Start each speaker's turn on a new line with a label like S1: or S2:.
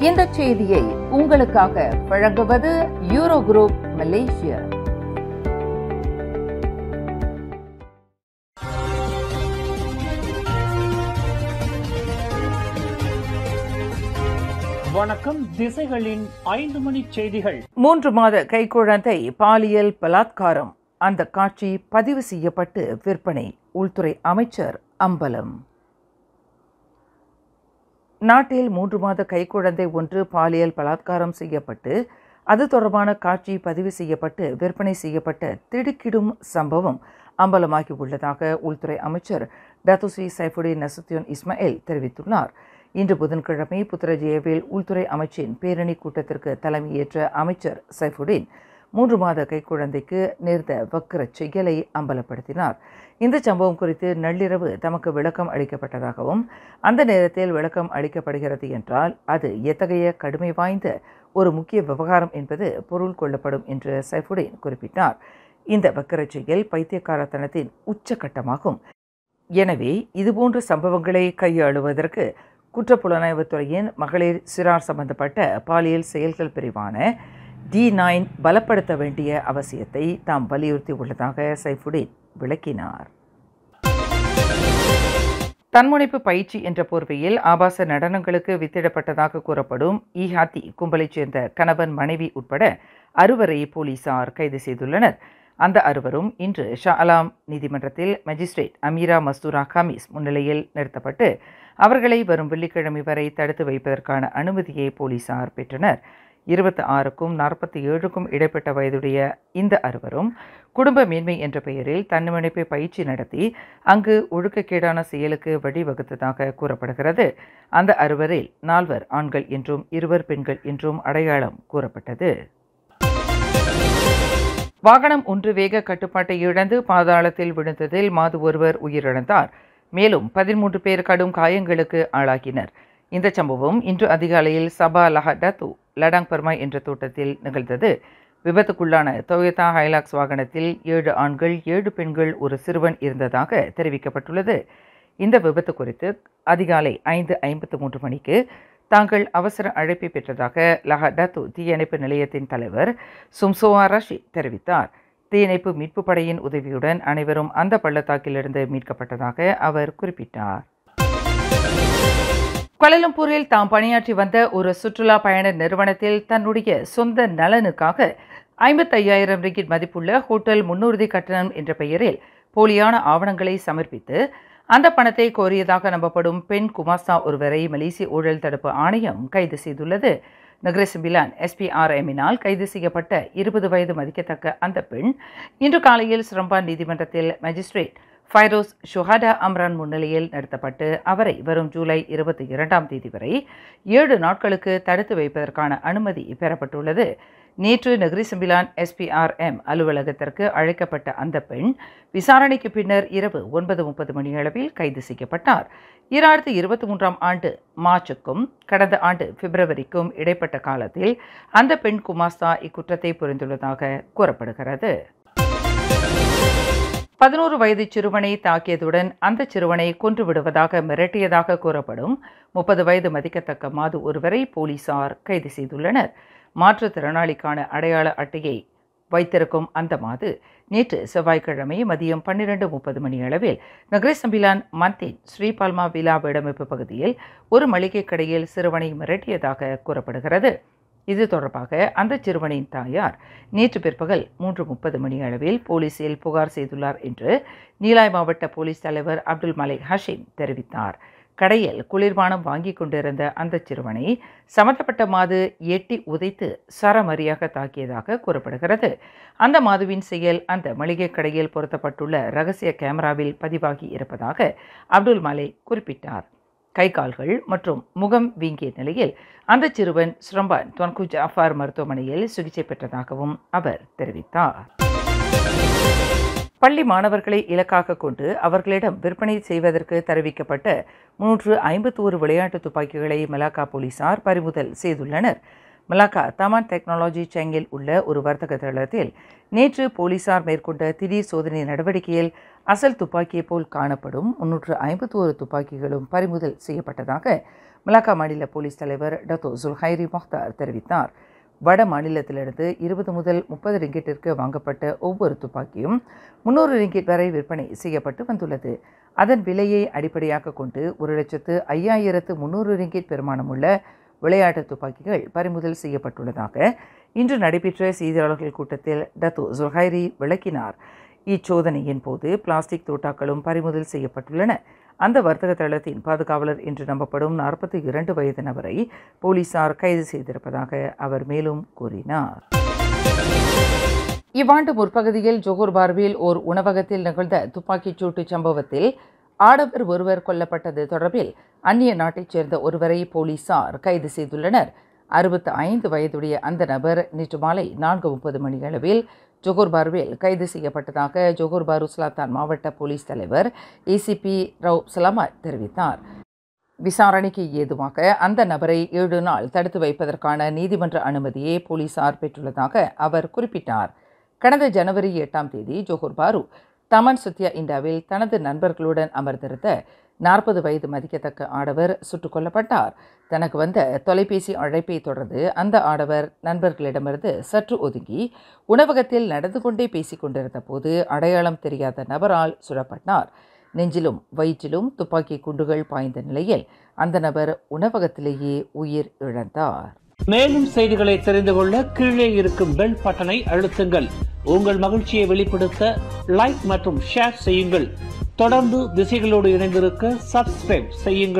S1: இந்த செய்தியை உங்களுக்காக வழங்குவது யூரோ குரூப் மலேசியா.
S2: வணக்கம். திசைகளின் 5 மணி செய்திகள்.
S1: 3 மாத கைக்குழந்தை பாலியல் பலாத்காரம். அந்த காட்சி பதிவு செய்யப்பட்டு விற்பனை. உள்துறை அமைச்சர் அம்பலம். நாட்டில் 3 மாத கைக்குழந்தை ஒன்று பாலியல் பலாத்காரம் செய்யப்பட்டு அது தொடர்பான காட்சி பதிவு செய்யப்பட்டு விற்பனை செய்யப்பட்ட திடுக்கிடும் சம்பவம் அம்பலமாகி உள்ளதாக உள்துறை அமைச்சர் Dato Sri Saifuddin Nasution Ismail தெரிவித்துள்ளார். இன்று புதன்கிழமை புத்ரஜயாவில் உள்துறை அமைச்சின் பேரணி கூட்டத்திற்கு தலைமையேற்ற அமைச்சர் சைஃபுடின் 3 மாத கைக்குழந்தைக்கு நேர்ந்த வக்கிர செயலை அம்பலப்படுத்தினார். இந்த சம்பவம் குறித்து நள்ளிரவு தமக்கு விளக்கம் அளிக்கப்பட்டதாகவும் அந்த நேரத்தில் விளக்கம் அளிக்கப்படுகிறது என்றால் அது எத்தகைய கடுமை வாய்ந்த ஒரு முக்கிய விவகாரம் என்பது பொருள் கொள்ளப்படும் என்று சைஃபுடின் குறிப்பிட்டார். இந்த வக்கிர செயல் பைத்தியக்காரத்தனத்தின் உச்சகட்டமாகும். எனவே இதுபோன்ற சம்பவங்களை கையாளுவதற்கு குற்றப்புலனாய்வுத்துறையின் மகளிர் சிறார் சம்பந்தப்பட்ட பாலியல் செயல்கள் பிரிவான D9 பலப்படுத்த வேண்டிய அவசியத்தை தாம் வலியுறுத்தி உள்ளதாக சைஃபுடின் விளக்கினார். தன்முனைப்பு பயிற்சி என்ற போர்வையில் ஆபாச நடனங்களுக்கு வித்திடப்பட்டதாக கூறப்படும் ஈஹாத்தி கும்பலைச் சேர்ந்த கணவன், மனைவி உட்பட 6 போலீசார் கைது செய்துள்ளனர். அந்த 6 இன்று ஷா அலாம் நீதிமன்றத்தில் மேஜிஸ்ட்ரேட் அமீரா மஸ்தூரா கமீஸ் முன்னிலையில் நிறுத்தப்பட்டு அவர்களை வரும் வெள்ளிக்கிழமை வரை தடுத்து வைப்பதற்கான அனுமதியை போலீசார் பெற்றனர். 26க்கும் 47க்கும் இடைப்பட்ட வயதுடைய இந்த 6 குடும்ப மேன்மை என்ற பெயரில் தன்முனைப்பு பயிற்சி நடத்தி அங்கு ஒழுக்கக்கேடான செயலுக்கு வழிவகுத்ததாக கூறப்படுகிறது. அந்த 6 4 ஆண்கள் என்றும் 2 பெண்கள் என்றும் அடையாளம் கூறப்பட்டது. வாகனம் ஒன்று வேக கட்டுப்பாட்டை இழந்து பாதாளத்தில் விழுந்ததில் மாது ஒருவர் உயிரிழந்தார். மேலும் 13 பேர் கடும் காயங்களுக்கு ஆளாகினர். இந்த சம்பவம் இன்று அதிகாலையில் சபா லஹடத்து லடாங் பர்மாய் என்ற தோட்டத்தில் நிகழ்ந்தது. விபத்துக்குள்ளான டொயோட்டா ஹைலாக்ஸ் வாகனத்தில் 7 ஆண்கள், 7 பெண்கள், ஒரு சிறுவன் இருந்ததாக தெரிவிக்கப்பட்டுள்ளது. இந்த விபத்து குறித்து அதிகாலை 5:53 மணிக்கு தாங்கள் அவசர அழைப்பை பெற்றதாக லஹடத்து தீயணைப்பு நிலையத்தின் தலைவர் சும்சோவா ரஷீத் தெரிவித்தார். தீயணைப்பு மீட்பு படையின் உதவியுடன் அனைவரும் அந்த பள்ளத்தாக்கிலிருந்து மீட்கப்பட்டதாக அவர் குறிப்பிட்டார். கோலாலம்பூரில் தாம் பணியாற்றி வந்த ஒரு சுற்றுலா பயண நிறுவனத்தில் தன்னுடைய சொந்த நலனுக்காக 55,000 ரிங்கிட் மதிப்புள்ள ஹோட்டல் முன்னுறுதி கட்டணம் என்ற பெயரில் போலியான ஆவணங்களை சமர்ப்பித்து அந்த பணத்தை கோரியதாக நம்பப்படும் பெண் குமாஸ்தா ஒருவரை மலேசிய ஊழல் தடுப்பு ஆணையம் கைது செய்துள்ளது. நகர சிம்பிலான் SPRMயினால் கைது செய்யப்பட்ட 20 வயது மதிக்கத்தக்க அந்த பெண் இன்று காலையில் சிரம்பான் நீதிமன்றத்தில் மேஜிஸ்ட்ரேட் ஃபைரோஸ் ஷுஹாடா அம்ரான் முன்னிலையில் நடத்தப்பட்டு அவரை வரும் ஜூலை 22ஆம் தேதி வரை 7 நாட்களுக்கு தடுத்து வைப்பதற்கான அனுமதி பெறப்பட்டுள்ளது. நேற்று நகரி சிம்பிலான் SPRM அலுவலகத்திற்கு அழைக்கப்பட்ட அந்த பெண் விசாரணைக்கு பின்னர் இரவு 9:30 மணியளவில் கைது செய்யப்பட்டார். 2023ஆம் ஆண்டு மார்ச்சுக்கும் கடந்த ஆண்டு பிப்ரவரிக்கும் இடைப்பட்ட காலத்தில் அந்த பெண் குமாஸ்தா இக்குற்றத்தை புரிந்துள்ளதாக கூறப்படுகிறது. 11 வயது சிறுவனை தாக்கியதுடன் அந்த சிறுவனை கொன்று விடுவதாக மிரட்டியதாக கூறப்படும் 30 வயது மதிக்கத்தக்க மாது ஒருவரை போலீசார் கைது செய்துள்ளனர். மாற்றுத்திறனாளிக்கான அடையாள அட்டையை வைத்திருக்கும் அந்த மாது நேற்று செவ்வாய்க்கிழமை மதியம் 12:30 மணியளவில் நகர சம்பிலான் மந்தின் ஸ்ரீபால்மா விழா வீடமைப்பு பகுதியில் ஒரு மளிகை கடையில் சிறுவனை மிரட்டியதாக கூறப்படுகிறது. இது தொடர்பாக அந்த சிறுவனின் தாயார் நேற்று பிற்பகல் 3:30 மணியளவில் போலீசில் புகார் செய்துள்ளார் என்று நீலாய் மாவட்ட போலீஸ் தலைவர் அப்துல் மலிக் ஹஷீம் தெரிவித்தார். கடையில் குளிர்பானம் வாங்கி கொண்டிருந்த அந்த சிறுவனை சம்பந்தப்பட்ட மாது எட்டி உதைத்து சரமரியாக தாக்கியதாக கூறப்படுகிறது. அந்த மாதுவின் செயல் அந்த மளிகை கடையில் பொருத்தப்பட்டுள்ள ரகசிய கேமராவில் பதிவாகி இருப்பதாக அப்துல் மலிக் குறிப்பிட்டார். கை கால்கள் மற்றும் முகம் வீங்கிய நிலையில் அந்த சிறுவன் ஸ்ரம்பான் துவன்கு ஜாஃபார் மருத்துவமனையில் சிகிச்சை பெற்றதாகவும் அவர் தெரிவித்தார். பள்ளி மாணவர்களை இலக்காக கொண்டு அவர்களிடம் விற்பனை செய்வதற்கு தெரிவிக்கப்பட்ட 351 விளையாட்டு துப்பாக்கிகளை மலாக்கா போலீசார் பறிமுதல் செய்துள்ளனர். மலாக்கா தமான் டெக்னாலஜி செங்கில் உள்ள ஒரு வர்த்தக தளத்தில் நேற்று போலீசார் மேற்கொண்ட திடீர் சோதனை நடவடிக்கையில் அசல் துப்பாக்கியை போல் காணப்படும் 351 துப்பாக்கிகளும் பறிமுதல் செய்யப்பட்டதாக மலாக்கா மாநில போலீஸ் தலைவர் டத்தோ ஜுல்ஹைரி மொஹ்தார் தெரிவித்தார். வட மாநிலத்திலிருந்து 20 முதல் 30 ரிங்கிட்டிற்கு வாங்கப்பட்ட ஒவ்வொரு துப்பாக்கியும் 300 ரிங்கிட் வரை விற்பனை செய்யப்பட்டு வந்துள்ளது. அதன் விலையை அடிப்படையாக கொண்டு 1,05,300 ரிங்கிட் பெறுமானமுள்ள விளையாட்டு துப்பாக்கிகள் பறிமுதல் செய்யப்பட்டுள்ளதாக இன்று நடைபெற்ற செய்தியாளர்கள் கூட்டத்தில் டத்தோ ஜுல்ஹைரி விளக்கினார். இச்சோதனையின் போது பிளாஸ்டிக் தோட்டாக்களும் பறிமுதல் செய்யப்பட்டுள்ளன. அந்த வர்த்தக தளத்தின் பாதுகாவலர் என்று நம்பப்படும் 42 வயது நபரை போலீசார் கைது செய்திருப்பதாக அவர் மேலும் கூறினார். இவ்வாண்டு முற்பகுதியில் ஜோகர் பார்வில் ஓர் உணவகத்தில் நிகழ்ந்த துப்பாக்கிச் சூட்டு சம்பவத்தில் ஆடவர் ஒருவர் கொல்லப்பட்டது தொடர்பில் அந்நிய நாட்டைச் சேர்ந்த ஒருவரை போலீசார் கைது செய்துள்ளனர். 65 வயதுடைய அந்த நபர் நேற்று மாலை 4:30 மணியளவில் ஜோகர் பார்வில் கைது செய்யப்பட்டதாக ஜோகர் பாரு ஸ்லாத்தான் மாவட்ட போலீஸ் தலைவர் ஏசிபி ரவ் சலாமத் தெரிவித்தார். விசாரணைக்கு ஏதுவாக அந்த நபரை 7 நாள் தடுத்து வைப்பதற்கான நீதிமன்ற அனுமதியை போலீசார் பெற்றுள்ளதாக அவர் குறிப்பிட்டார். கடந்த ஜனவரி 8ஆம் தேதி ஜோகர் பாரு தமன் சுத்தியா இண்டாவில் தனது நண்பர்களுடன் அமர்ந்திருந்த 40 வயது மதிக்கத்தக்க ஆடவர் சுட்டுக் கொல்லப்பட்டார். தனக்கு வந்த தொலைபேசி அழைப்பை தொடர்ந்து அந்த ஆடவர் நண்பர்களிடமிருந்து சற்று ஒதுங்கி உணவகத்தில் நடந்து கொண்டே பேசிக் கொண்டிருந்த போது அடையாளம் தெரியாத நபரால் சுடப்பட்டார். நெஞ்சிலும் வயிற்றிலும் துப்பாக்கி குண்டுகள் பாய்ந்த நிலையில் அந்த நபர் உணவகத்திலேயே உயிர் இழந்தார்.
S2: மேலும் செய்திகளை தெரிந்து கொள்ள கீழே இருக்கும் பெல் பட்டனை அழுத்துங்கள். உங்கள் மகிழ்ச்சியை வெளிப்படுத்த லைக் மற்றும் ஷேர் செய்யுங்கள். தொடர்ந்து திசைகளோடு இணைந்திருக்க சப்ஸ்கிரைப் செய்யுங்கள்.